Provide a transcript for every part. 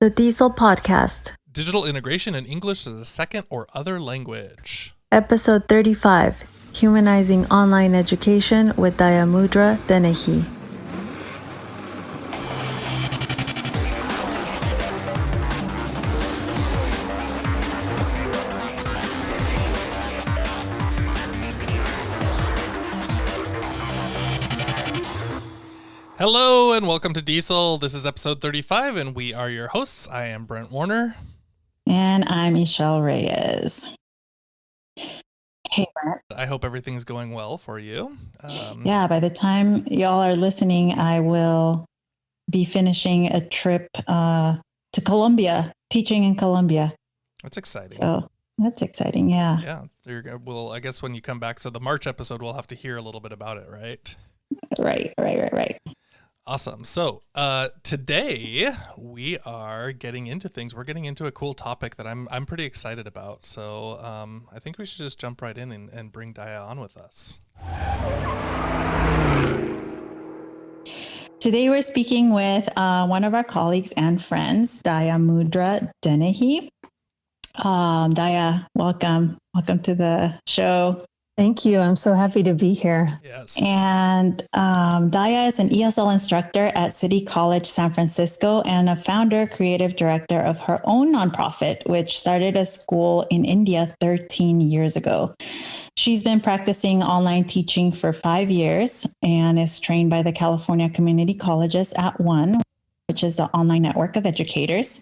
The DIESOL Podcast. Digital integration in English as a second or other language. Episode 35. Humanizing Online Education with Dayamudra Dennehy. Hello and welcome to DIESOL. This is episode 35 and we are your hosts. I am Brent Warner. And I'm Michelle Reyes. Hey, Brent. I hope everything's going well for you. Yeah, by the time y'all are listening, I will be finishing a trip to Colombia, teaching in Colombia. That's exciting. So that's exciting, yeah. Yeah, well, I guess when you come back, so the March episode, we'll have to hear a little bit about it, right? Right. Awesome. So today we are getting into things. We're getting into a cool topic that I'm pretty excited about. So I think we should just jump right in and bring Daya on with us. Today we're speaking with one of our colleagues and friends, Dayamudra Dennehy. Daya, welcome. Welcome to the show. Thank you. I'm so happy to be here. Yes. And Daya is an ESL instructor at City College San Francisco and a founder, creative director of her own nonprofit, which started a school in India 13 years ago. She's been practicing online teaching for 5 years and is trained by the California Community Colleges at One, which is the online network of educators.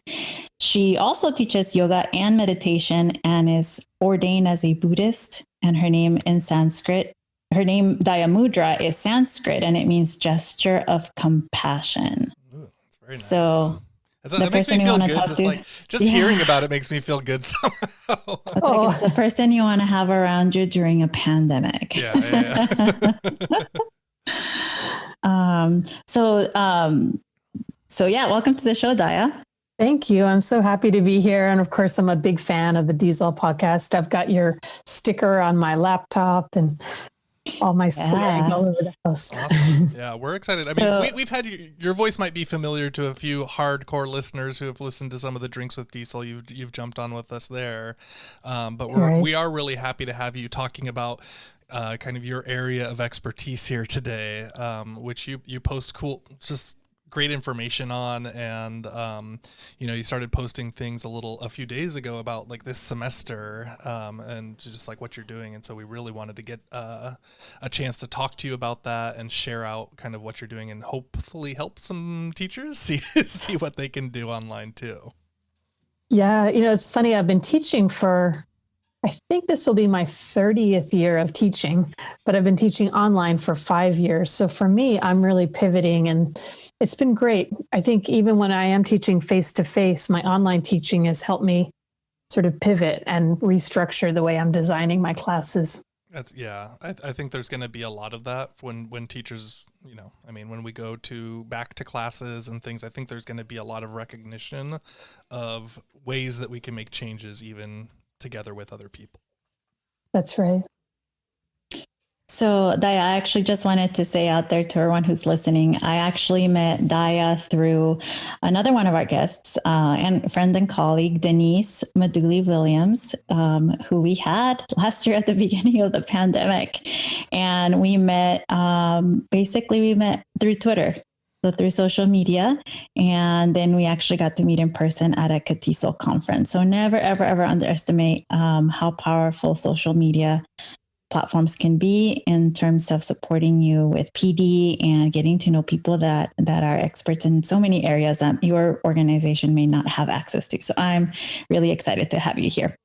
She also teaches yoga and meditation and is ordained as a Buddhist. And her name in Sanskrit, her name Dayamudra is Sanskrit, and it means gesture of compassion. Ooh, that's very nice. So that makes me feel good. Just hearing about it makes me feel good somehow. It's the person you want to have around you during a pandemic. Yeah. So welcome to the show, Daya. Thank you. I'm so happy to be here. And of course, I'm a big fan of the DIESOL podcast. I've got your sticker on my laptop and all my swag all over the house. Awesome. Yeah, we're excited. I mean, we've had your voice might be familiar to a few hardcore listeners who have listened to some of the Drinks with DIESOL. You've jumped on with us there. But we are really happy to have you talking about kind of your area of expertise here today, which you post just great information on, and you started posting things a few days ago about like this semester and just like what you're doing, and so we really wanted to get a chance to talk to you about that and share out kind of what you're doing and hopefully help some teachers see what they can do online too. Yeah, it's funny, I've been teaching for, I think this will be my 30th year of teaching, but I've been teaching online for 5 years. So for me, I'm really pivoting, and it's been great. I think even when I am teaching face-to-face, my online teaching has helped me sort of pivot and restructure the way I'm designing my classes. I think there's going to be a lot of that when teachers, when we go back to classes and things. I think there's going to be a lot of recognition of ways that we can make changes even together with other people. That's right. So Daya, I actually just wanted to say out there to everyone who's listening, I actually met Daya through another one of our guests and friend and colleague, Denise Maduli-Williams, who we had last year at the beginning of the pandemic. And we met, through Twitter. So through social media, and then we actually got to meet in person at a Tesol conference. So never, ever, ever underestimate how powerful social media platforms can be in terms of supporting you with PD and getting to know people that are experts in so many areas that your organization may not have access to. So I'm really excited to have you here.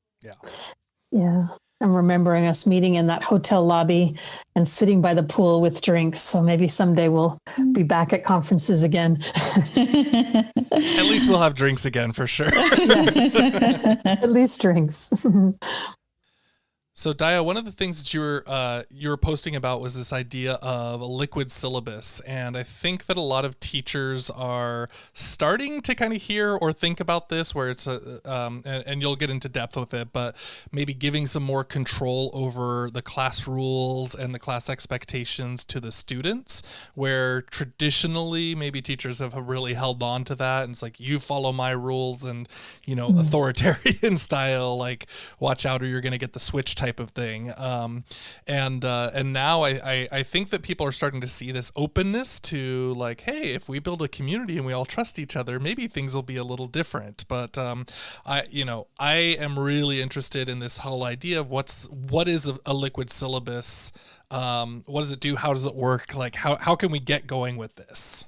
Yeah. I'm remembering us meeting in that hotel lobby and sitting by the pool with drinks. So maybe someday we'll be back at conferences again. At least we'll have drinks again for sure. At least drinks. So Daya, one of the things that you were posting about was this idea of a liquid syllabus, and I think that a lot of teachers are starting to kind of hear or think about this, where it's and you'll get into depth with it, but maybe giving some more control over the class rules and the class expectations to the students, where traditionally maybe teachers have really held on to that, and it's like, you follow my rules, and authoritarian style, like, watch out or you're going to get the switch type of thing. And now I think that people are starting to see this openness to, like, hey, if we build a community and we all trust each other, maybe things will be a little different. But I am really interested in this whole idea of what is a liquid syllabus? What does it do? How does it work? Like, how can we get going with this?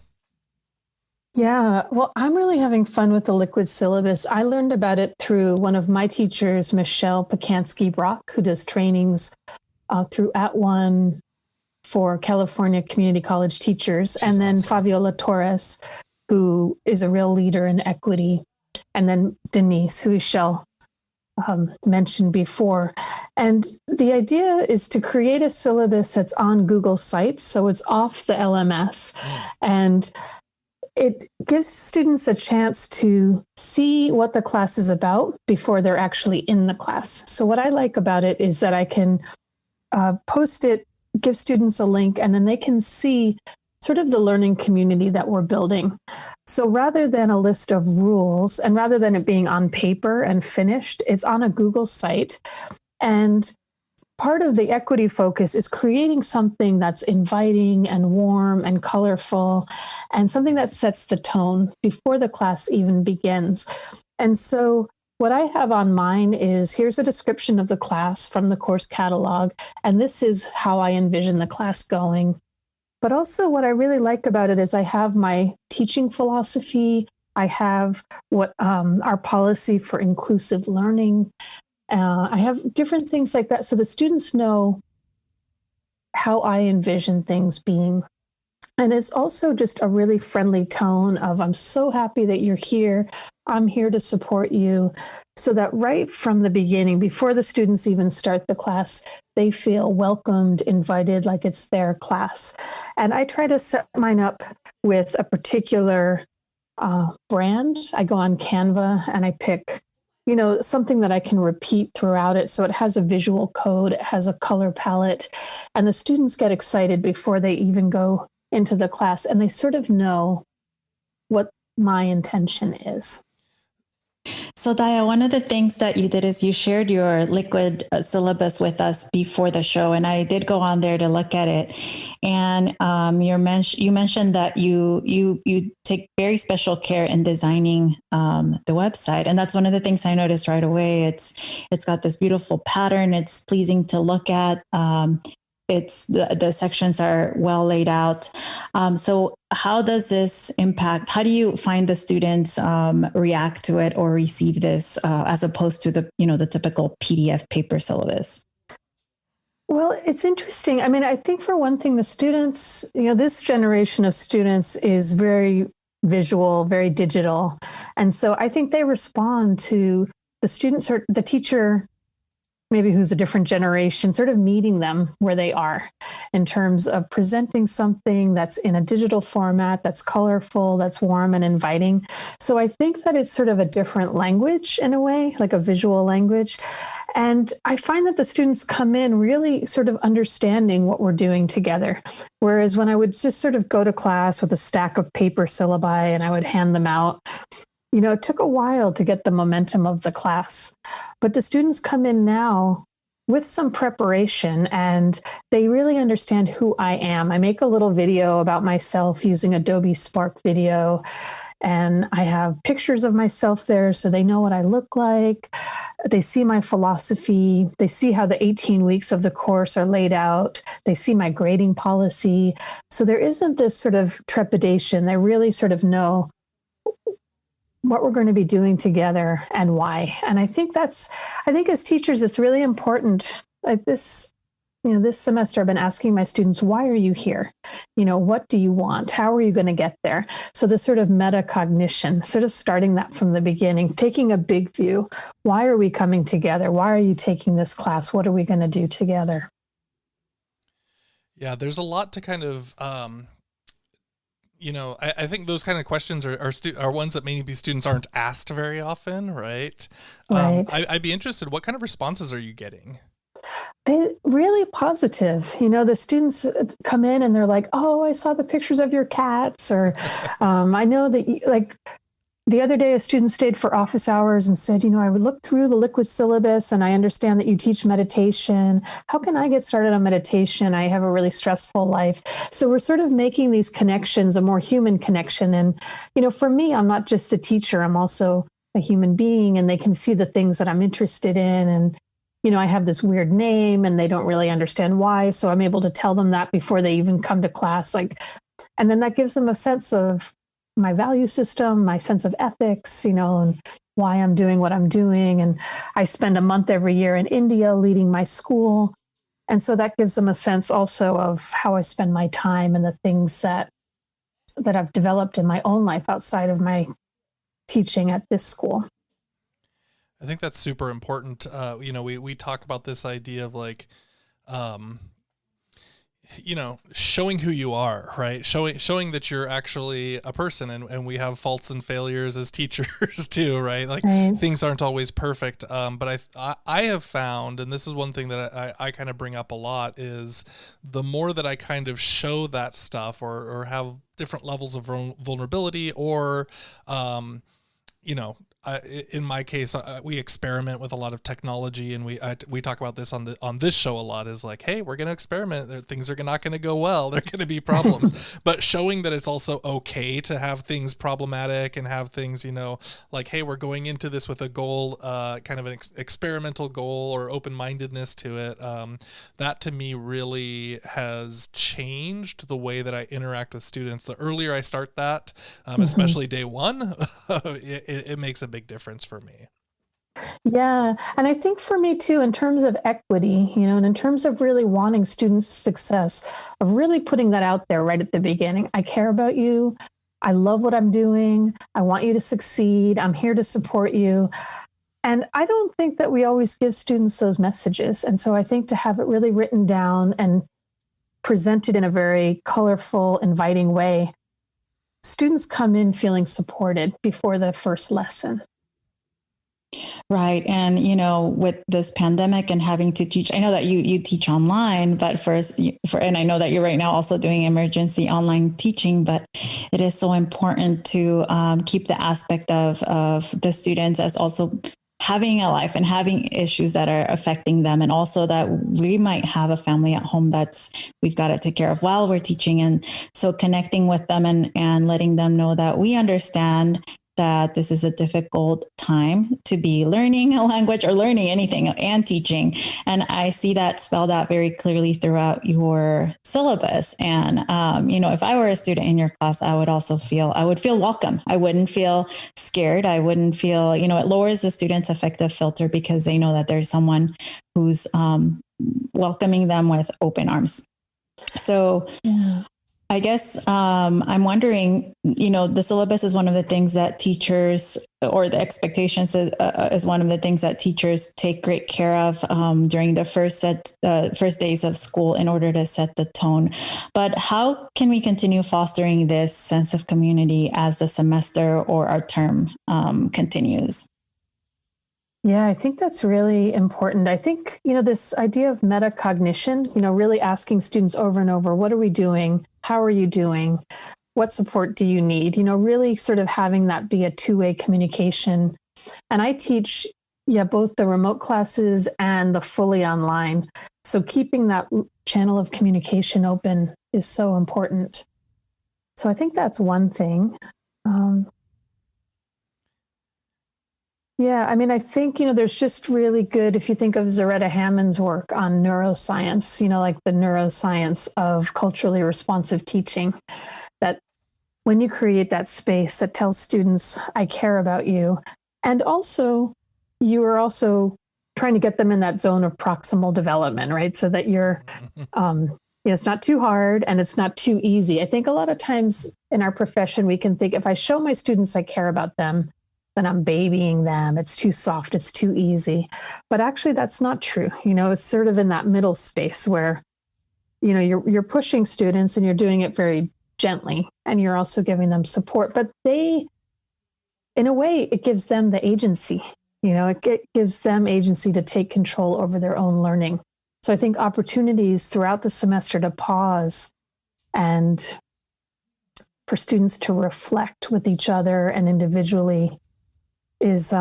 Yeah, well, I'm really having fun with the liquid syllabus. I learned about it through one of my teachers, Michelle Pacansky-Brock, who does trainings through @ONE for California community college teachers. She's and then awesome. Fabiola Torres, who is a real leader in equity. And then Denise, who Michelle mentioned before. And the idea is to create a syllabus that's on Google Sites, so it's off the LMS. And it gives students a chance to see what the class is about before they're actually in the class. So what I like about it is that I can post it, give students a link, and then they can see sort of the learning community that we're building. So rather than a list of rules, and rather than it being on paper and finished, it's on a Google site. And part of the equity focus is creating something that's inviting and warm and colorful, and something that sets the tone before the class even begins. And so what I have on mine is, here's a description of the class from the course catalog, and this is how I envision the class going. But also what I really like about it is I have my teaching philosophy, I have what our policy for inclusive learning, I have different things like that, so the students know how I envision things being. And it's also just a really friendly tone of, I'm so happy that you're here. I'm here to support you. So that right from the beginning, before the students even start the class, they feel welcomed, invited, like it's their class. And I try to set mine up with a particular brand. I go on Canva and I pick something that I can repeat throughout it. So it has a visual code, it has a color palette, and the students get excited before they even go into the class, and they sort of know what my intention is. So Daya, one of the things that you did is you shared your liquid syllabus with us before the show, and I did go on there to look at it. And you mentioned that you take very special care in designing the website, and that's one of the things I noticed right away. It's got this beautiful pattern. It's pleasing to look at. It's the sections are well laid out. So how does this impact? How do you find the students react to it or receive this as opposed to the typical PDF paper syllabus? Well, it's interesting. I mean, I think for one thing, the students, this generation of students is very visual, very digital. And so I think they respond to the students or the teacher, maybe who's a different generation, sort of meeting them where they are in terms of presenting something that's in a digital format, that's colorful, that's warm and inviting. So I think that it's sort of a different language in a way, like a visual language. And I find that the students come in really sort of understanding what we're doing together. Whereas when I would just sort of go to class with a stack of paper syllabi and I would hand them out, it took a while to get the momentum of the class, but the students come in now with some preparation and they really understand who I am. I make a little video about myself using Adobe Spark Video, and I have pictures of myself there so they know what I look like. They see my philosophy. They see how the 18 weeks of the course are laid out. They see my grading policy. So there isn't this sort of trepidation. They really sort of know what we're going to be doing together and why. And I think as teachers, it's really important. Like this this semester I've been asking my students, why are you here? What do you want? How are you going to get there? So this sort of metacognition, sort of starting that from the beginning, taking a big view. Why are we coming together? Why are you taking this class? What are we going to do together? Yeah, there's a lot to kind of, I think those kind of questions are ones that maybe students aren't asked very often, right? Right. I'd be interested, what kind of responses are you getting? They really positive. The students come in and they're like, oh, I saw the pictures of your cats, or I know that the other day, a student stayed for office hours and said, I would look through the liquid syllabus and I understand that you teach meditation. How can I get started on meditation? I have a really stressful life. So we're sort of making these connections, a more human connection. And, for me, I'm not just the teacher, I'm also a human being, and they can see the things that I'm interested in. And, I have this weird name and they don't really understand why. So I'm able to tell them that before they even come to class. And then that gives them a sense of my value system, my sense of ethics, and why I'm doing what I'm doing. And I spend a month every year in India leading my school. And so that gives them a sense also of how I spend my time and the things that I've developed in my own life outside of my teaching at this school. I think that's super important. We talk about this idea of showing who you are, right? Showing that you're actually a person, and we have faults and failures as teachers too, right? Right. Things aren't always perfect. But I have found, and this is one thing that I kind of bring up a lot, is the more that I kind of show that stuff or have different levels of vulnerability or, in my case, we experiment with a lot of technology, and we talk about this on this show a lot. Is like, hey, we're going to experiment. Things are not going to go well. There are going to be problems, but showing that it's also okay to have things problematic and have things, hey, we're going into this with a goal, kind of an experimental goal or open-mindedness to it. That to me really has changed the way that I interact with students. The earlier I start that, especially day one, it makes a big difference for me. Yeah. And I think for me too, in terms of equity, and in terms of really wanting students' success, of really putting that out there right at the beginning. I care about you. I love what I'm doing. I want you to succeed. I'm here to support you. And I don't think that we always give students those messages. And so I think to have it really written down and presented in a very colorful, inviting way, students come in feeling supported before the first lesson. Right. And, with this pandemic and having to teach, I know that you teach online, but and I know that you're right now also doing emergency online teaching, but it is so important to keep the aspect of the students as also having a life and having issues that are affecting them. And also that we might have a family at home we've got to take care of while we're teaching. And so connecting with them and letting them know that we understand that this is a difficult time to be learning a language or learning anything and teaching. And I see that spelled out very clearly throughout your syllabus. And, if I were a student in your class, I would feel welcome. I wouldn't feel scared. I wouldn't feel, it lowers the student's affective filter because they know that there's someone who's welcoming them with open arms. So yeah. I guess I'm wondering, the syllabus is one of the things that teachers, or the expectations is one of the things that teachers take great care of during the first days of school in order to set the tone. But how can we continue fostering this sense of community as the semester or our term continues? Yeah, I think that's really important. I think, this idea of metacognition, really asking students over and over, what are we doing? How are you doing? What support do you need? Really sort of having that be a two-way communication. And I teach, both the remote classes and the fully online. So keeping that channel of communication open is so important. So I think that's one thing. Yeah, I think, there's just really good, if you think of Zaretta Hammond's work on neuroscience, like the neuroscience of culturally responsive teaching, that when you create that space that tells students, I care about you, and also you are also trying to get them in that zone of proximal development, right? So that it's not too hard and it's not too easy. I think a lot of times in our profession, we can think if I show my students I care about them, then I'm babying them. It's too soft. It's too easy. But actually, that's not true. It's sort of in that middle space where, you're pushing students and you're doing it very gently, and you're also giving them support. But in a way, it gives them the agency. It gives them agency to take control over their own learning. So I think opportunities throughout the semester to pause and for students to reflect with each other and individually is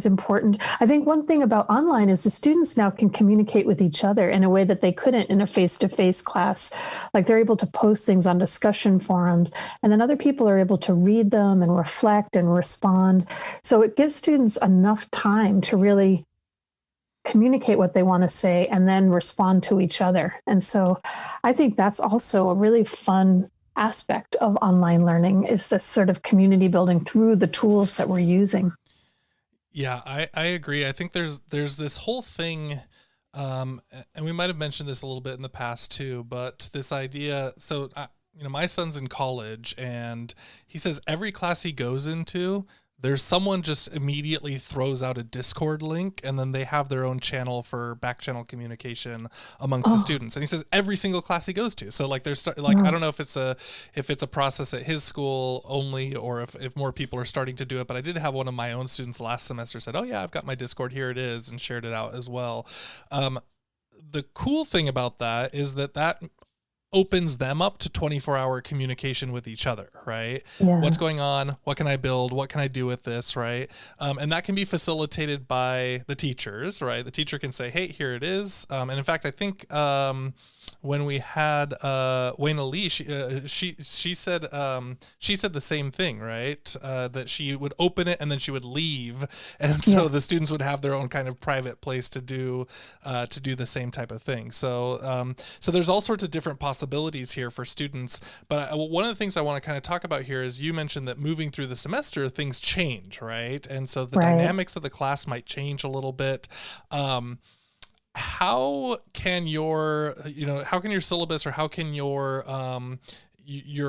important. I think one thing about online is the students now can communicate with each other in a way that they couldn't in a face-to-face class. Like they're able to post things on discussion forums, and then other people are able to read them and reflect and respond. So it gives students enough time to really communicate what they want to say and then respond to each other. And so I think that's also a really fun aspect of online learning, is this sort of community building through the tools that we're using. Yeah, I agree. I think there's this whole thing, and we might have mentioned this a little bit in the past too, but this idea, so, my son's in college, and he says every class he goes into, there's someone just immediately throws out a Discord link, and then they have their own channel for back channel communication amongst the students. And he says every single class he goes to. So like I don't know if it's a process at his school only, or if more people are starting to do it. But I did have one of my own students last semester said, "Oh yeah, I've got my Discord, here it is," and shared it out as well. The cool thing about that is that opens them up to 24-hour communication with each other, right? Yeah. What's going on? What can I build? What can I do with this, right? And that can be facilitated by the teachers, right? The teacher can say, "Hey, here it is." And in fact, I think when we had Wayne Ali, she said the same thing, right? That she would open it and then she would leave, and so the students would have their own kind of private place to do the same type of thing. So there's all sorts of different possibilities here for students. But one of the things I want to kind of talk about here is you mentioned that moving through the semester, things change, right? And so the dynamics of the class might change a little bit. How can your syllabus, or how can your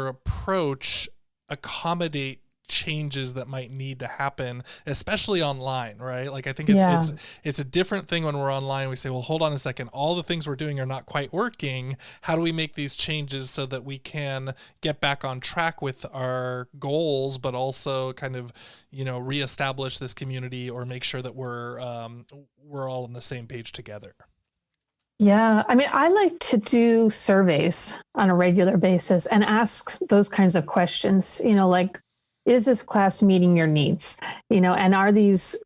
approach accommodate changes that might need to happen, especially online, right? Like I think it's a different thing when we're online. We say, well, hold on a second, all the things we're doing are not quite working. How do we make these changes so that we can get back on track with our goals, but also kind of, reestablish this community, or make sure that we're all on the same page together? Yeah, I mean, I like to do surveys on a regular basis and ask those kinds of questions, like, is this class meeting your needs? And are these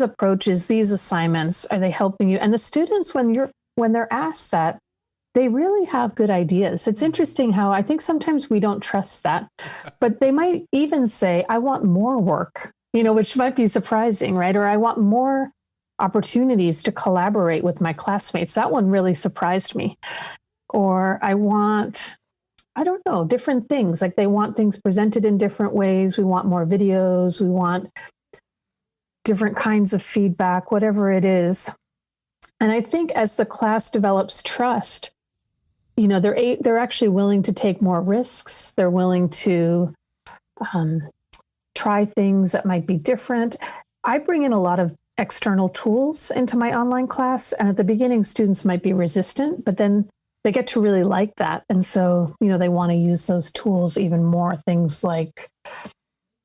approaches, these assignments, are they helping you? And the students, when they're asked that, they really have good ideas. It's interesting how I think sometimes we don't trust that, but they might even say, "I want more work," which might be surprising, right? Or "I want more opportunities to collaborate with my classmates." That one really surprised me. Or "I want," I don't know, different things. Like they want things presented in different ways. We want more videos. We want different kinds of feedback, whatever it is. And I think as the class develops trust, they're actually willing to take more risks. They're willing to try things that might be different. I bring in a lot of external tools into my online class. And at the beginning, students might be resistant, but then they get to really like that. And so, they want to use those tools even more. Things like,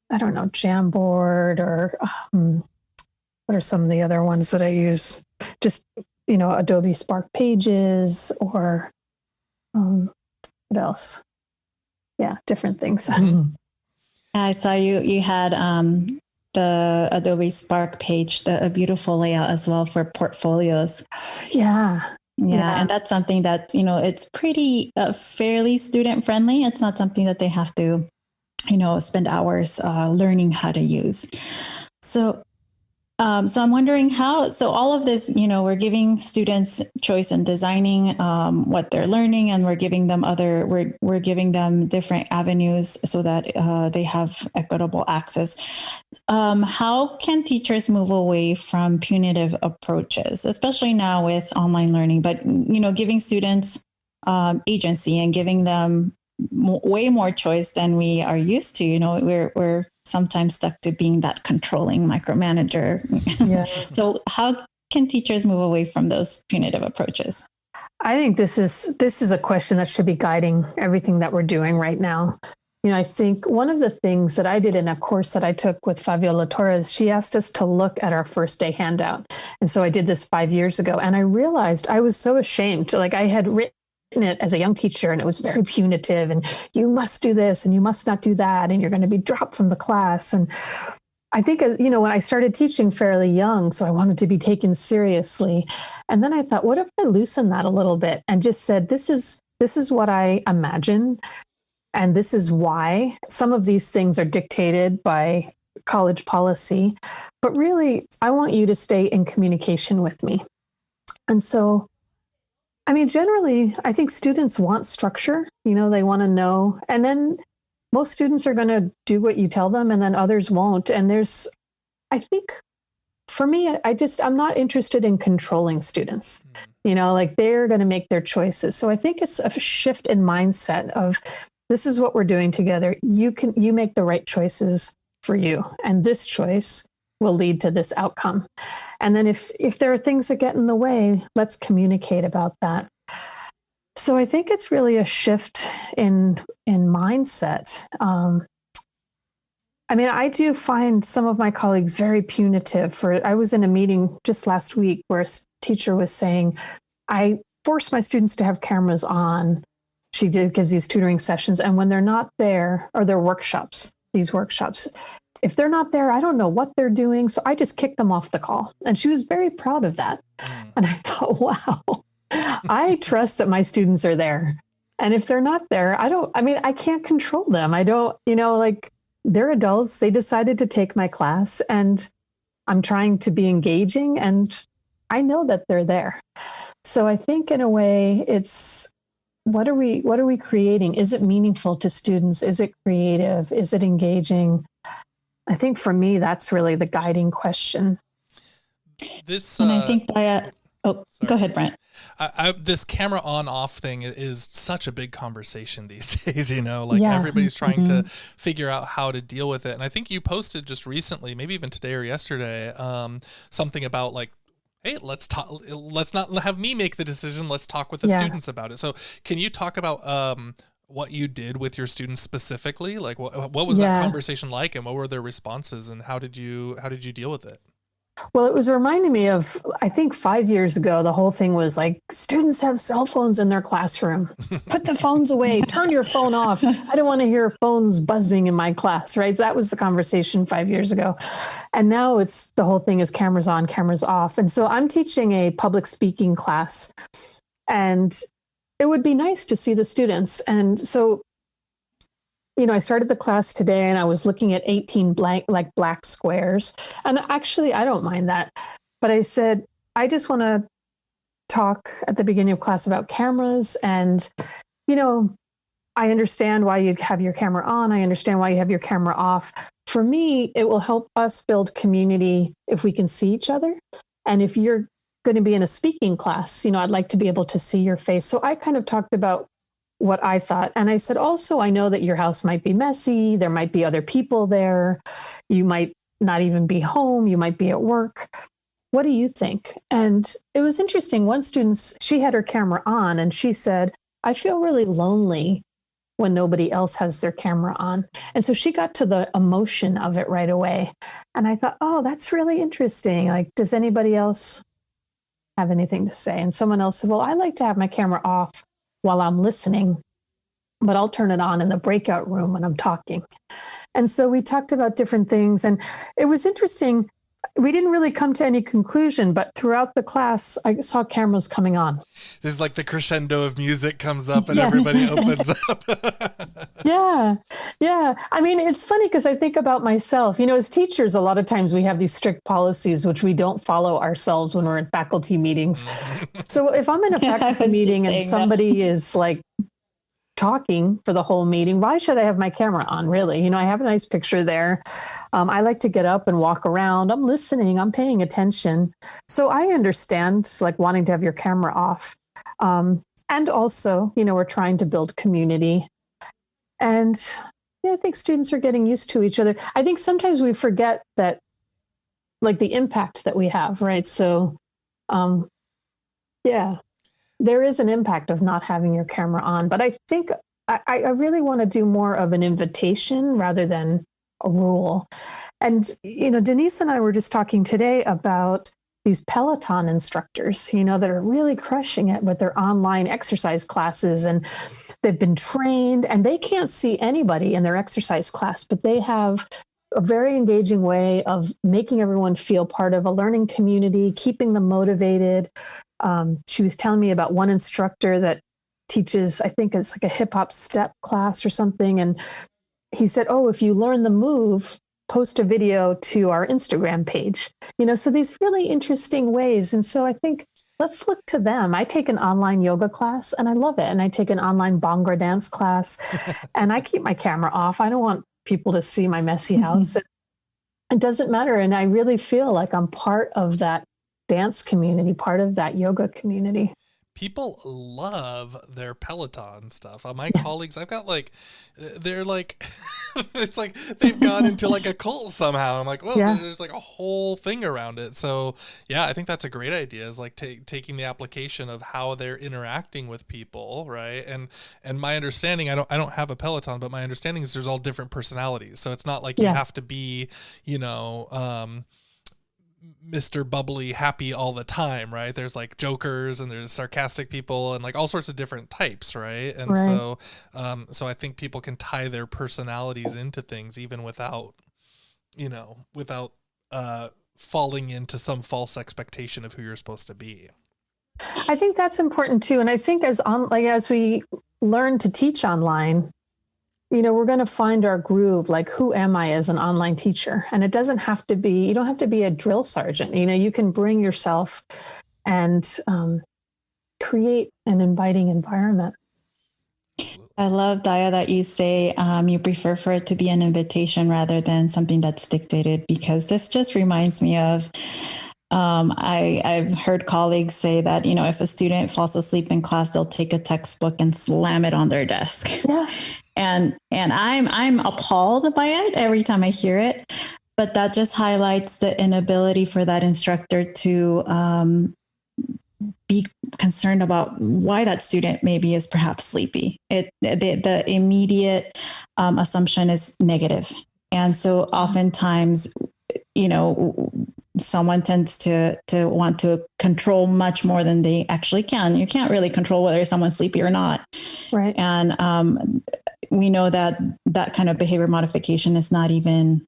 I don't know, Jamboard, or what are some of the other ones that I use? Just, Adobe Spark Pages, or what else? Yeah, different things. I saw you had the Adobe Spark page, a beautiful layout as well for portfolios. Yeah. And that's something that, it's pretty fairly student friendly. It's not something that they have to, spend hours learning how to use. So So I'm wondering so all of this, we're giving students choice in designing what they're learning, and we're giving them we're giving them different avenues so that they have equitable access. How can teachers move away from punitive approaches, especially now with online learning, but, giving students agency and giving them way more choice than we are used to? We're sometimes stuck to being that controlling micromanager. Yeah. So how can teachers move away from those punitive approaches? I think this is a question that should be guiding everything that we're doing right now. I think one of the things that I did in a course that I took with Fabiola Torres, she asked us to look at our first day handout. And so I did this 5 years ago, and I realized I was so ashamed. Like, I had written it as a young teacher, and it was very punitive, and you must do this and you must not do that, and you're going to be dropped from the class. And I think, when I started teaching fairly young, so I wanted to be taken seriously. And then I thought, what if I loosen that a little bit and just said, this is what I imagine, and this is why some of these things are dictated by college policy, but really I want you to stay in communication with me. And so, generally, I think students want structure. They want to know. And then most students are going to do what you tell them, and then others won't. And I think, for me, I'm not interested in controlling students. Like, they're going to make their choices. So I think it's a shift in mindset of, this is what we're doing together. You make the right choices for you. And this choice will lead to this outcome. And then if there are things that get in the way, let's communicate about that. So I think it's really a shift in mindset. I do find some of my colleagues very punitive. I was in a meeting just last week where a teacher was saying, I force my students to have cameras on. She gives these tutoring sessions, and when they're not there, or their these workshops, if they're not there, I don't know what they're doing. So I just kick them off the call. And she was very proud of that. And I thought, wow, I trust that my students are there. And if they're not there, I can't control them. I don't, they're adults. They decided to take my class, and I'm trying to be engaging, and I know that they're there. So I think, in a way, it's, what are we creating? Is it meaningful to students? Is it creative? Is it engaging? I think, for me, that's really the guiding question. And I think go ahead, Brent. This camera on off thing is such a big conversation these days, everybody's trying to figure out how to deal with it. And I think you posted just recently, maybe even today or yesterday, something about, like, hey, let's not have me make the decision. Let's talk with the students about it. So can you talk about what you did with your students specifically? Like, what was that conversation like, and what were their responses, and how did you deal with it? Well, it was reminding me of, I think 5 years ago, the whole thing was like, students have cell phones in their classroom. Put the phones away. Turn your phone off. I don't want to hear phones buzzing in my class, right? So that was the conversation 5 years ago. And now the whole thing is cameras on, cameras off. And so I'm teaching a public speaking class, and it would be nice to see the students. And so, I started the class today, and I was looking at 18 black squares. And actually, I don't mind that. But I said, I just want to talk at the beginning of class about cameras. And, I understand why you have your camera on. I understand why you have your camera off. For me, it will help us build community if we can see each other. And if you're going to be in a speaking class, I'd like to be able to see your face. So I kind of talked about what I thought. And I said, also, I know that your house might be messy. There might be other people there. You might not even be home. You might be at work. What do you think? And it was interesting. One student, she had her camera on, and she said, I feel really lonely when nobody else has their camera on. And so she got to the emotion of it right away. And I thought, oh, that's really interesting. Like, does anybody else have anything to say? And someone else said, well, I like to have my camera off while I'm listening, but I'll turn it on in the breakout room when I'm talking. And so we talked about different things. And it was interesting. We didn't really come to any conclusion, but throughout the class, I saw cameras coming on. This is like the crescendo of music comes up and everybody opens up. Yeah. I mean, it's funny because I think about myself, as teachers, a lot of times we have these strict policies, which we don't follow ourselves when we're in faculty meetings. So if I'm in a faculty meeting and somebody is like talking for the whole meeting, why should I have my camera on, really? I have a nice picture there. I like to get up and walk around. I'm listening. I'm paying attention. So I understand like wanting to have your camera off. And also, we're trying to build community. And I think students are getting used to each other. I think sometimes we forget that, like the impact that we have, right? So, there is an impact of not having your camera on, but I think I really want to do more of an invitation rather than a rule. And, Denise and I were just talking today about these Peloton instructors, that are really crushing it with their online exercise classes, and they've been trained and they can't see anybody in their exercise class, but they have a very engaging way of making everyone feel part of a learning community, keeping them motivated. She was telling me about one instructor that teaches, I think it's like a hip hop step class or something. And he said, if you learn the move, post a video to our Instagram page, so these really interesting ways. And so I think let's look to them. I take an online yoga class and I love it. And I take an online Bhangra dance class and I keep my camera off. I don't want people to see my messy house. It doesn't matter. And I really feel like I'm part of that dance community, part of that yoga community. People love their Peloton stuff. My colleagues, I've got they're like, it's like they've gone into like a cult somehow. I'm like, well, there's like a whole thing around it. So yeah, I think that's a great idea, is like taking the application of how they're interacting with people. Right. And my understanding, I don't have a Peloton, but my understanding is there's all different personalities. So it's not like you have to be, Mr. Bubbly happy all the time, right? There's like jokers and there's sarcastic people and like all sorts of different types, right? And so I think people can tie their personalities into things even without falling into some false expectation of who you're supposed to be. I think that's important too. And I think as we learn to teach online, we're going to find our groove, like who am I as an online teacher? And it doesn't have to be, you don't have to be a drill sergeant. You can bring yourself and create an inviting environment. I love, Daya, that you say you prefer for it to be an invitation rather than something that's dictated, because this just reminds me of, I've heard colleagues say that, if a student falls asleep in class, they'll take a textbook and slam it on their desk. Yeah. And I'm appalled by it every time I hear it, but that just highlights the inability for that instructor to be concerned about why that student maybe is perhaps sleepy. The immediate assumption is negative. And so oftentimes, someone tends to want to control much more than they actually can. You can't really control whether someone's sleepy or not. Right. And we know that kind of behavior modification is it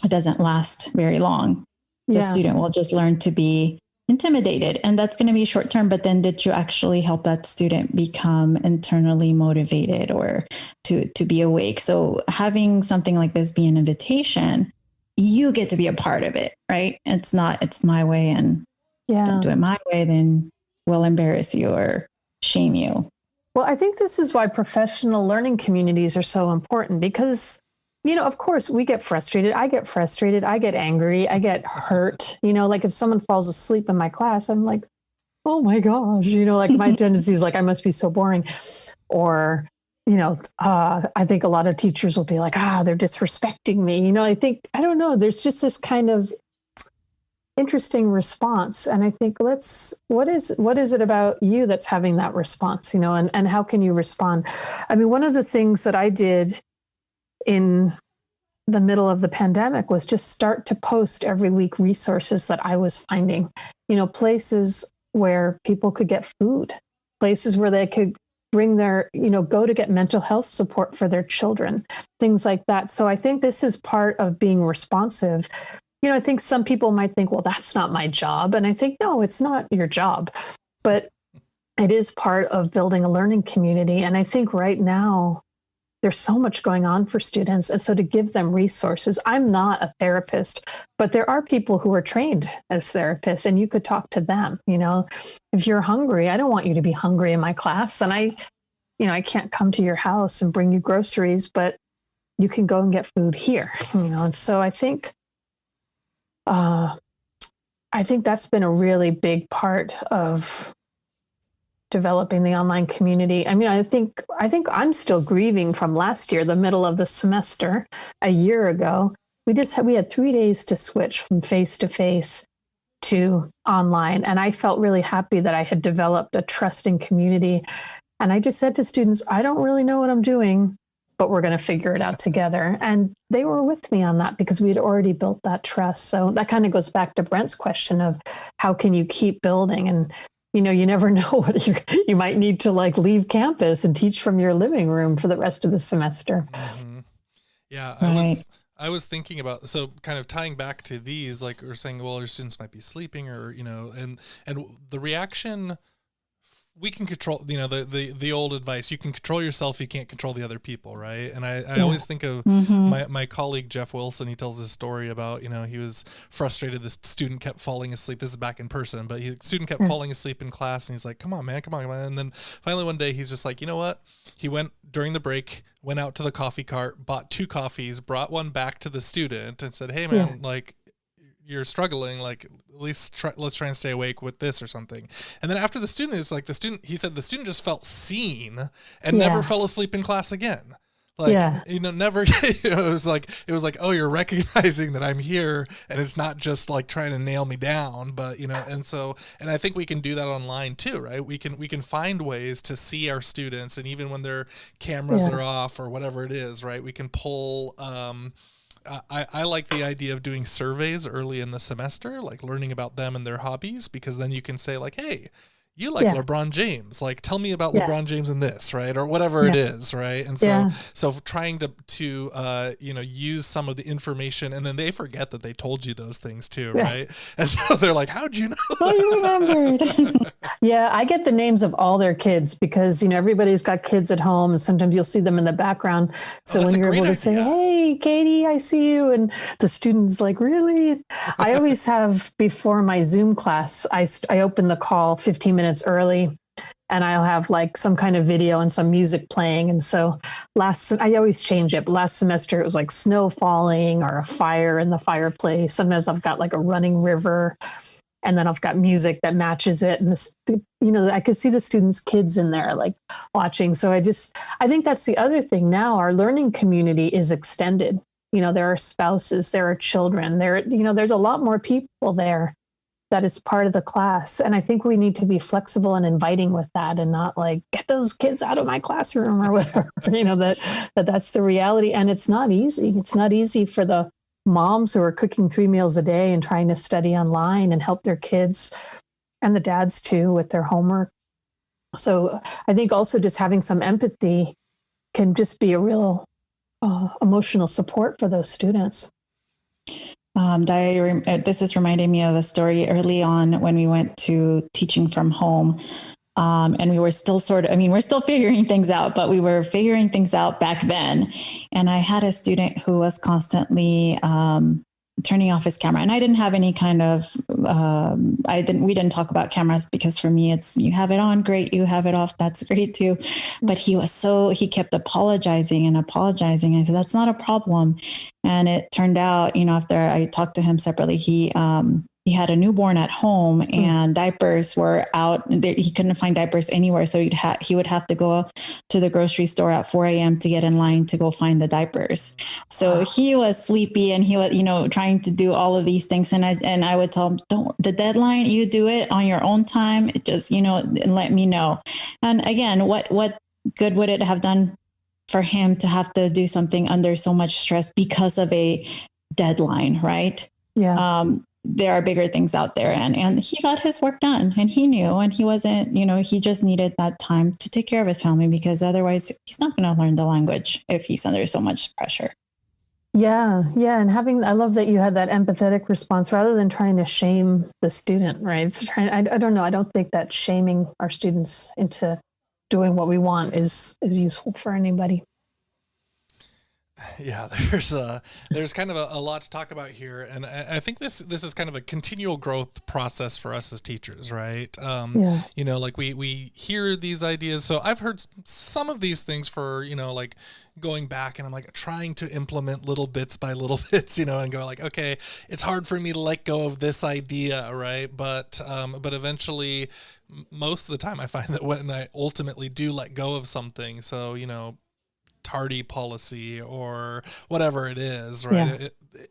doesn't last very long. The student will just learn to be intimidated, and that's going to be short term, but then did you actually help that student become internally motivated or to be awake? So having something like this be an invitation, you get to be a part of it, right? It's my way, and don't do it my way, then we'll embarrass you or shame you. Well, I think this is why professional learning communities are so important, because, of course we get frustrated. I get frustrated. I get angry. I get hurt. Like if someone falls asleep in my class, I'm like, oh my gosh, like my tendency is like, I must be so boring. Or, I think a lot of teachers will be like, they're disrespecting me. I don't know. There's just this kind of interesting response. And I think what is it about you that's having that response, and how can you respond? I mean, one of the things that I did in the middle of the pandemic was just start to post every week resources that I was finding, places where people could get food, places where they could bring their, go to get mental health support for their children, things like that. So I think this is part of being responsive I think some people might think, well, that's not my job. And I think, no, it's not your job, but it is part of building a learning community. And I think right now, there's so much going on for students. And so to give them resources, I'm not a therapist, but there are people who are trained as therapists, and you could talk to them. If you're hungry, I don't want you to be hungry in my class. And I can't come to your house and bring you groceries, but you can go and get food here, And so I think that's been a really big part of developing the online community. I mean, I think I'm still grieving from last year, the middle of the semester, a year ago. We had 3 days to switch from face-to-face to online. And I felt really happy that I had developed a trusting community. And I just said to students, I don't really know what I'm doing, but we're going to figure it out together. And they were with me on that because we had already built that trust. So that kind of goes back to Brent's question of how can you keep building? And you never know what you might need to leave campus and teach from your living room for the rest of the semester. Mm-hmm. Yeah, right. I was thinking about, so kind of tying back to these, like we're saying, well, your students might be sleeping or, and the reaction we can control, the old advice, you can control yourself, you can't control the other people, right? And I always think of my colleague, Jeff Wilson. He tells this story about, he was frustrated. This student kept falling asleep. This is back in person, but the student kept falling asleep in class, and he's like, come on, man. And then finally one day he's just like, you know what? He went during the break, went out to the coffee cart, bought 2 coffees, brought one back to the student and said, hey man, you're struggling, at least let's try and stay awake with this or something. And then after the student he said the student just felt seen and never fell asleep in class again. Never, it was like, oh, you're recognizing that I'm here and it's not just trying to nail me down, but, and I think we can do that online too, right? We can find ways to see our students, and even when their cameras are off or whatever it is, right? We can pull, I like the idea of doing surveys early in the semester, learning about them and their hobbies, because then you can say hey, you like LeBron James, tell me about LeBron James and this, right? Or whatever it is, right? And so trying to use some of the information, and then they forget that they told you those things too, right? And so they're like, how'd you know? Oh, you remembered. Yeah, I get the names of all their kids because, everybody's got kids at home, and sometimes you'll see them in the background. So when you're able to say, hey, Katie, I see you. And the student's like, really? I always have, before my Zoom class, I open the call 15 minutes early, and I'll have some kind of video and some music playing. And so I always change it. But last semester it was snow falling or a fire in the fireplace. Sometimes I've got a running river, and then I've got music that matches it. And I could see the students' kids in there watching. So I think that's the other thing now. Our learning community is extended. There are spouses, there are children, there's a lot more people there that is part of the class. And I think we need to be flexible and inviting with that, and not get those kids out of my classroom or whatever, that's the reality. And it's not easy. It's not easy for the moms who are cooking 3 meals a day and trying to study online and help their kids, and the dads too with their homework. So I think also just having some empathy can just be a real emotional support for those students. This is reminding me of a story early on when we went to teaching from home. And we were still we're still figuring things out, but we were figuring things out back then. And I had a student who was constantly turning off his camera, and I didn't have any kind of, we didn't talk about cameras, because for me, it's, you have it on, great. You have it off. That's great too. But he kept apologizing and apologizing. I said, that's not a problem. And it turned out, after I talked to him separately, he had a newborn at home, and diapers were out. He couldn't find diapers anywhere. So he would have to go to the grocery store at 4 a.m. to get in line to go find the diapers. So he was sleepy, and he was, trying to do all of these things. And I would tell him, the deadline, you do it on your own time. Just, let me know. And again, what good would it have done for him to have to do something under so much stress because of a deadline, right? Yeah. There are bigger things out there, and he got his work done, and he knew, and he wasn't, he just needed that time to take care of his family, because otherwise he's not going to learn the language if he's under so much pressure. Yeah, yeah, and I love that you had that empathetic response rather than trying to shame the student, right? It's I don't know, I don't think that shaming our students into doing what we want is useful for anybody. Yeah, there's kind of a lot to talk about here, and I think this is kind of a continual growth process for us as teachers, right? Yeah. You know, like we hear these ideas. So I've heard some of these things for, you know, like going back, and I'm like trying to implement little bits by little bits, you know, and go like, okay, it's hard for me to let go of this idea, right? But eventually, most of the time, I find that when I ultimately do let go of something, so you know, tardy policy or whatever it is, right? Yeah.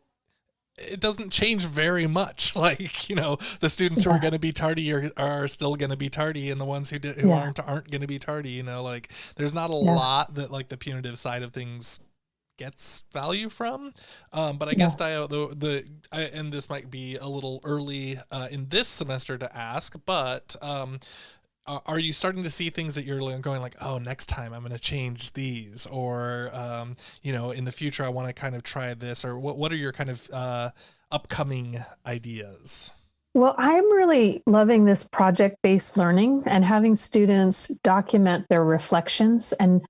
It doesn't change very much. Like, you know, the students who are going to be tardy are still going to be tardy, and the ones who aren't going to be tardy, you know, like there's not a lot that like the punitive side of things gets value from. But I guess Daya, and this might be a little early in this semester to ask, but are you starting to see things that you're going like, oh, next time I'm going to change these, or you know, in the future I want to kind of try this, or what are your kind of upcoming ideas? Well, I'm really loving this project-based learning and having students document their reflections. And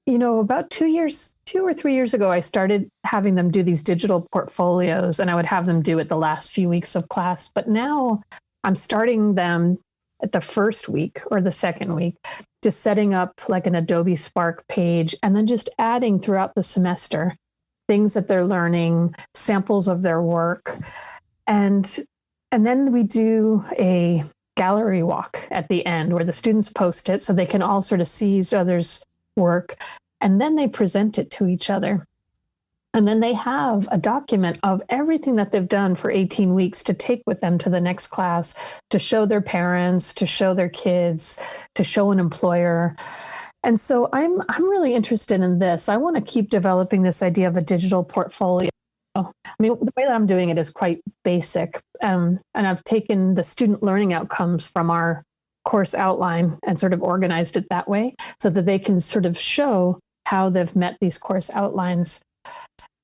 you know, about 2 or 3 years ago, I started having them do these digital portfolios, and I would have them do it the last few weeks of class. But now I'm starting them at the first week or the second week, just setting up like an Adobe Spark page, and then just adding throughout the semester things that they're learning, samples of their work. And then we do a gallery walk at the end where the students post it so they can all sort of see each other's work, and then they present it to each other. And then they have a document of everything that they've done for 18 weeks to take with them to the next class, to show their parents, to show their kids, to show an employer. And so I'm really interested in this. I want to keep developing this idea of a digital portfolio. I mean, the way that I'm doing it is quite basic. And I've taken the student learning outcomes from our course outline and sort of organized it that way so that they can sort of show how they've met these course outlines.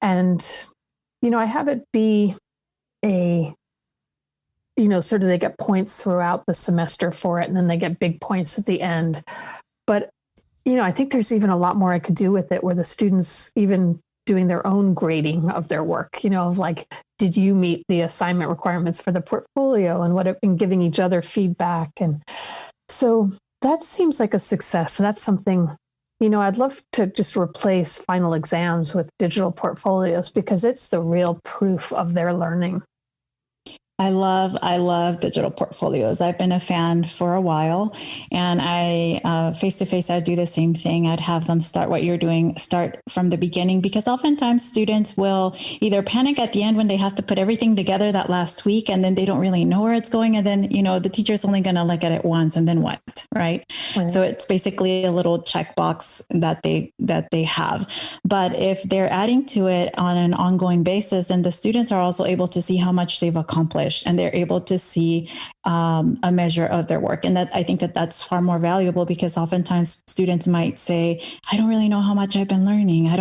And, you know, I have it be a, you know, sort of they get points throughout the semester for it, and then they get big points at the end. But, you know, I think there's even a lot more I could do with it, where the students even doing their own grading of their work, you know, of like, did you meet the assignment requirements for the portfolio, and giving each other feedback. And so that seems like a success. And that's something, you know, I'd love to just replace final exams with digital portfolios, because it's the real proof of their learning. I love digital portfolios. I've been a fan for a while, and I face-to-face, I'd do the same thing. I'd have them start what you're doing, start from the beginning, because oftentimes students will either panic at the end when they have to put everything together that last week, and then they don't really know where it's going. And then, you know, the teacher's only going to look at it once, and then what, right? So it's basically a little checkbox that they have. But if they're adding to it on an ongoing basis, then the students are also able to see how much they've accomplished, and they're able to see a measure of their work. And that, I think that's far more valuable, because oftentimes students might say, I don't really know how much I've been learning. I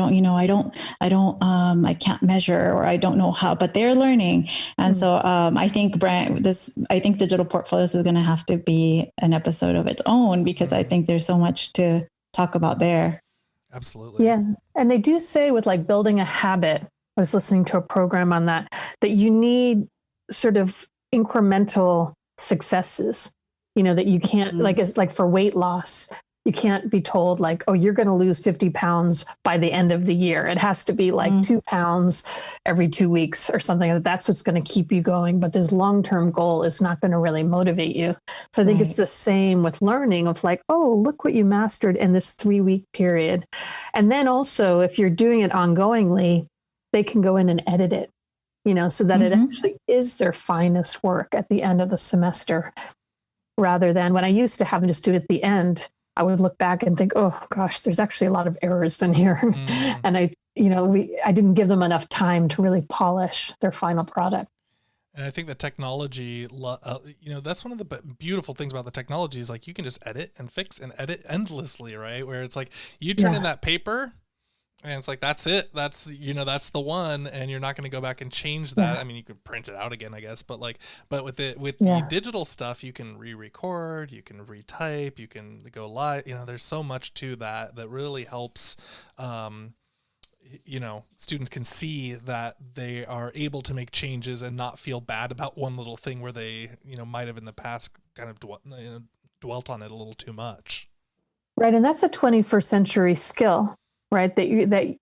can't measure, or I don't know how, but they're learning. And so I think digital portfolios is going to have to be an episode of its own, because I think there's so much to talk about there. Absolutely. Yeah. And they do say with like building a habit, I was listening to a program on that you need sort of incremental successes, you know, that you can't like, it's like for weight loss, you can't be told like, oh, you're going to lose 50 pounds by the end of the year. It has to be like 2 pounds every 2 weeks or something. That's what's going to keep you going. But this long-term goal is not going to really motivate you. So I think it's the same with learning, of like, oh, look what you mastered in this 3-week period. And then also, if you're doing it ongoingly, they can go in and edit it, you know, so that it actually is their finest work at the end of the semester, rather than when I used to have them just do it at the end, I would look back and think, oh gosh, there's actually a lot of errors in here. And I didn't give them enough time to really polish their final product. And I think the technology, that's one of the beautiful things about the technology is like, you can just edit and fix and edit endlessly, right? Where it's like, you turn in that paper, And it's like, that's it. That's, that's the one. And you're not going to go back and change that. Yeah. I mean, you could print it out again, I guess, but with Yeah. the digital stuff, you can re-record, you can retype, you can go live. There's so much to that really helps. Students can see that they are able to make changes and not feel bad about one little thing where they, might have in the past kind of dwelt on it a little too much. Right. And that's a 21st century skill, right? That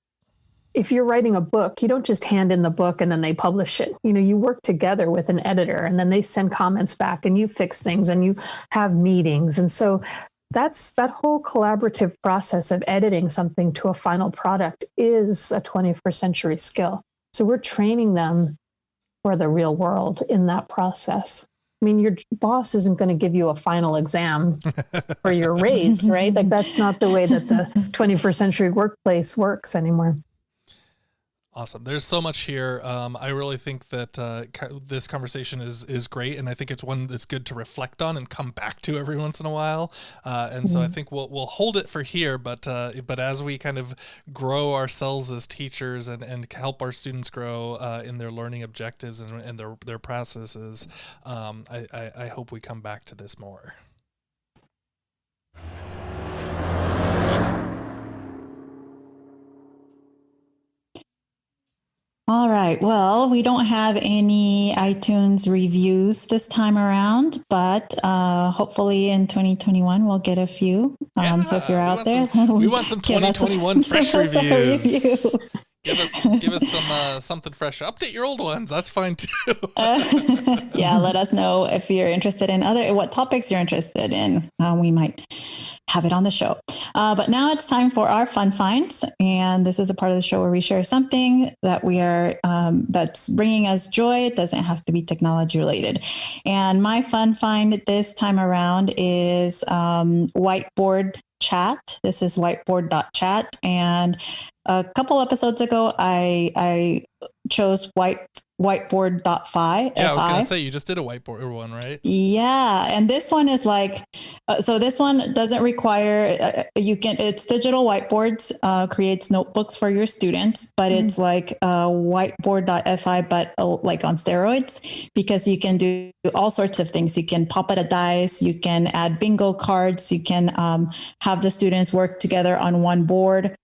if you're writing a book, you don't just hand in the book and then they publish it. You work together with an editor and then they send comments back and you fix things and you have meetings. And so that whole collaborative process of editing something to a final product is a 21st century skill. So we're training them for the real world in that process. I mean, your boss isn't going to give you a final exam for your raise, right? Like that's not the way that the 21st century workplace works anymore. Awesome. There's so much here. I really think that this conversation is great, and I think it's one that's good to reflect on and come back to every once in a while. So I think we'll hold it for here. But as we kind of grow ourselves as teachers and help our students grow in their learning objectives and their processes, I hope we come back to this more. All right. Well, we don't have any iTunes reviews this time around, but hopefully in 2021 we'll get a few. So if you're out there, we want some 2021 fresh reviews. Give us some something fresh. Update your old ones. That's fine too. Yeah, let us know if you're interested in what topics you're interested in. We might have it on the show. But now it's time for our fun finds, and this is a part of the show where we share something that we are that's bringing us joy. It doesn't have to be technology related. And my fun find this time around is Whiteboard chat. This is whiteboard.chat, and a couple episodes ago, I chose whiteboard.fi. Yeah, I was going to say, you just did a whiteboard one, right? Yeah. And this one is like, so this one doesn't require, it's digital whiteboards, creates notebooks for your students, but it's like whiteboard.fi, but like on steroids, because you can do all sorts of things. You can pop out a dice, you can add bingo cards, you can have the students work together on one board.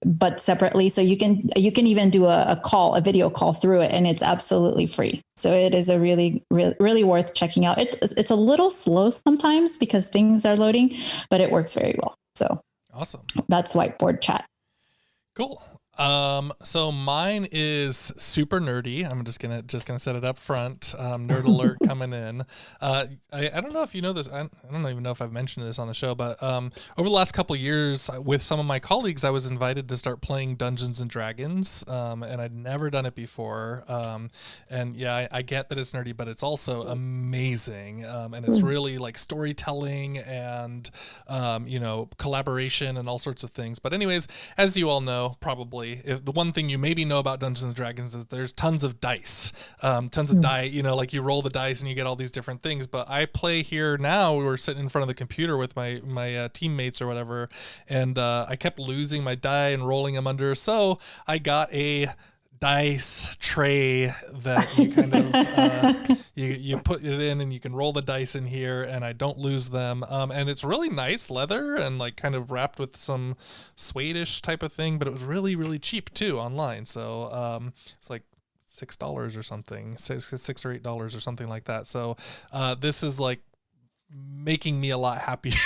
But separately, so you can even do a video call through it, and it's absolutely free. So it is a really worth checking out. It's a little slow sometimes because things are loading, but it works very well. So awesome. That's Whiteboard chat. Cool. So mine is super nerdy. I'm just gonna set it up front. Nerd alert coming in. I don't know if you know this. I don't even know if I've mentioned this on the show, but over the last couple of years with some of my colleagues, I was invited to start playing Dungeons and Dragons, and I'd never done it before. And yeah, I get that it's nerdy, but it's also amazing, and it's really like storytelling and collaboration and all sorts of things. But anyways, as you all know, probably. If the one thing you maybe know about Dungeons and Dragons is there's tons of dice, tons of die, like you roll the dice and you get all these different things. But I play here now. We were sitting in front of the computer with my teammates or whatever, and I kept losing my die and rolling them under. So I got a dice tray that you kind of you put it in and you can roll the dice in here, and I don't lose them, and it's really nice leather and like kind of wrapped with some suede-ish type of thing, but it was really cheap too online. So it's like $6 or something, $6 or $8 or something like that. So this is like making me a lot happier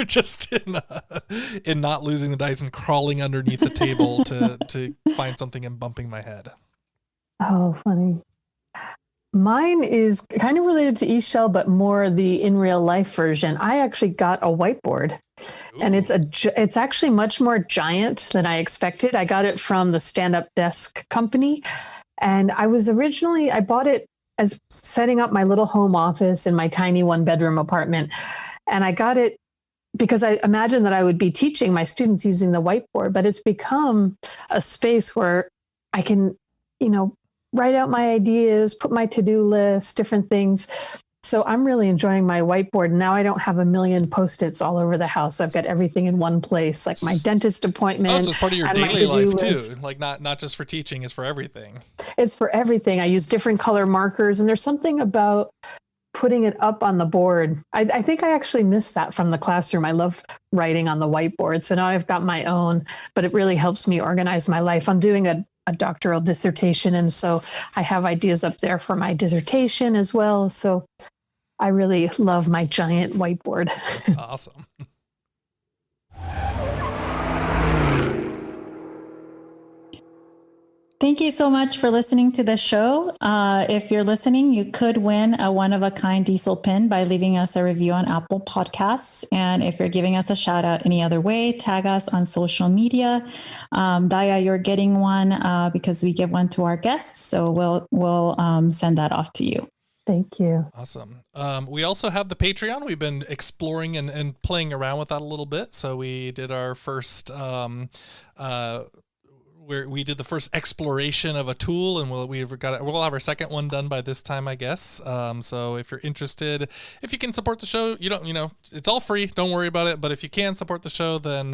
just in not losing the dice and crawling underneath the table to find something and bumping my head. Oh, funny. Mine is kind of related to Esol, but more the in real life version. I actually got a whiteboard. Ooh. And it's actually much more giant than I expected. I got it from the stand-up desk company, and I bought it as setting up my little home office in my tiny 1-bedroom apartment. And I got it because I imagined that I would be teaching my students using the whiteboard, but it's become a space where I can, write out my ideas, put my to-do list, different things. So I'm really enjoying my whiteboard. Now I don't have a million Post-its all over the house. I've got everything in one place, like my dentist appointment. Oh, so it's part of your daily life too. Like not just for teaching, it's for everything. It's for everything. I use different color markers, and there's something about putting it up on the board. I think I actually missed that from the classroom. I love writing on the whiteboard. So now I've got my own, but it really helps me organize my life. I'm doing a doctoral dissertation, and so I have ideas up there for my dissertation as well. So I really love my giant whiteboard. That's awesome. Thank you so much for listening to the show. If you're listening, you could win a one-of-a-kind DIESOL pin by leaving us a review on Apple Podcasts. And if you're giving us a shout out any other way, tag us on social media. Daya, you're getting one because we give one to our guests. So we'll send that off to you. Thank you. Awesome. We also have the Patreon. We've been exploring and playing around with that a little bit. So we did our first we did the first exploration of a tool, and we'll have our second one done by this time, I guess. So if you're interested, if you can support the show, it's all free. Don't worry about it. But if you can support the show, then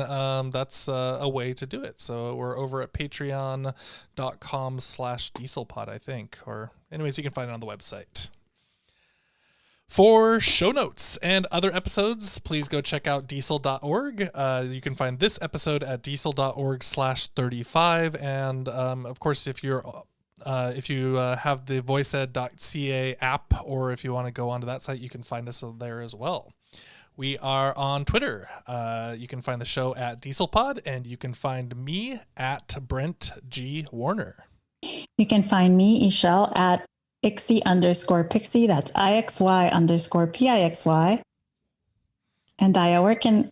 that's a way to do it. So we're over at patreon.com/dieselpod, I think. Or anyways, you can find it on the website. For show notes and other episodes, please go check out diesel.org. You can find this episode at diesel.org/35. And of course, if you have the voiceed.ca app, or if you want to go onto that site, you can find us there as well. We are on Twitter. You can find the show at DieselPod, and you can find me at Brent G. Warner. You can find me, Esol, at Ixy_Pixie. That's IXY_PIXY. And Daya,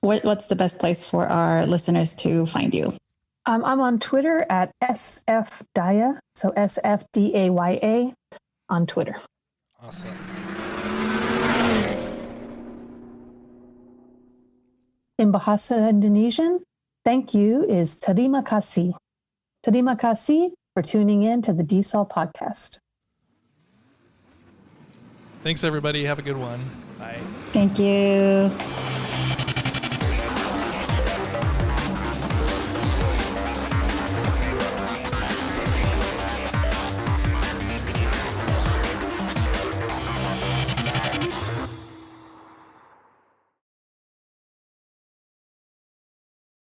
what's the best place for our listeners to find you? I'm on Twitter at SFDaya, so SFDAYA on Twitter. Awesome. In Bahasa Indonesian, thank you is terima kasih. Terima kasih for tuning in to the DIESOL podcast. Thanks, everybody. Have a good one. Bye. Thank you.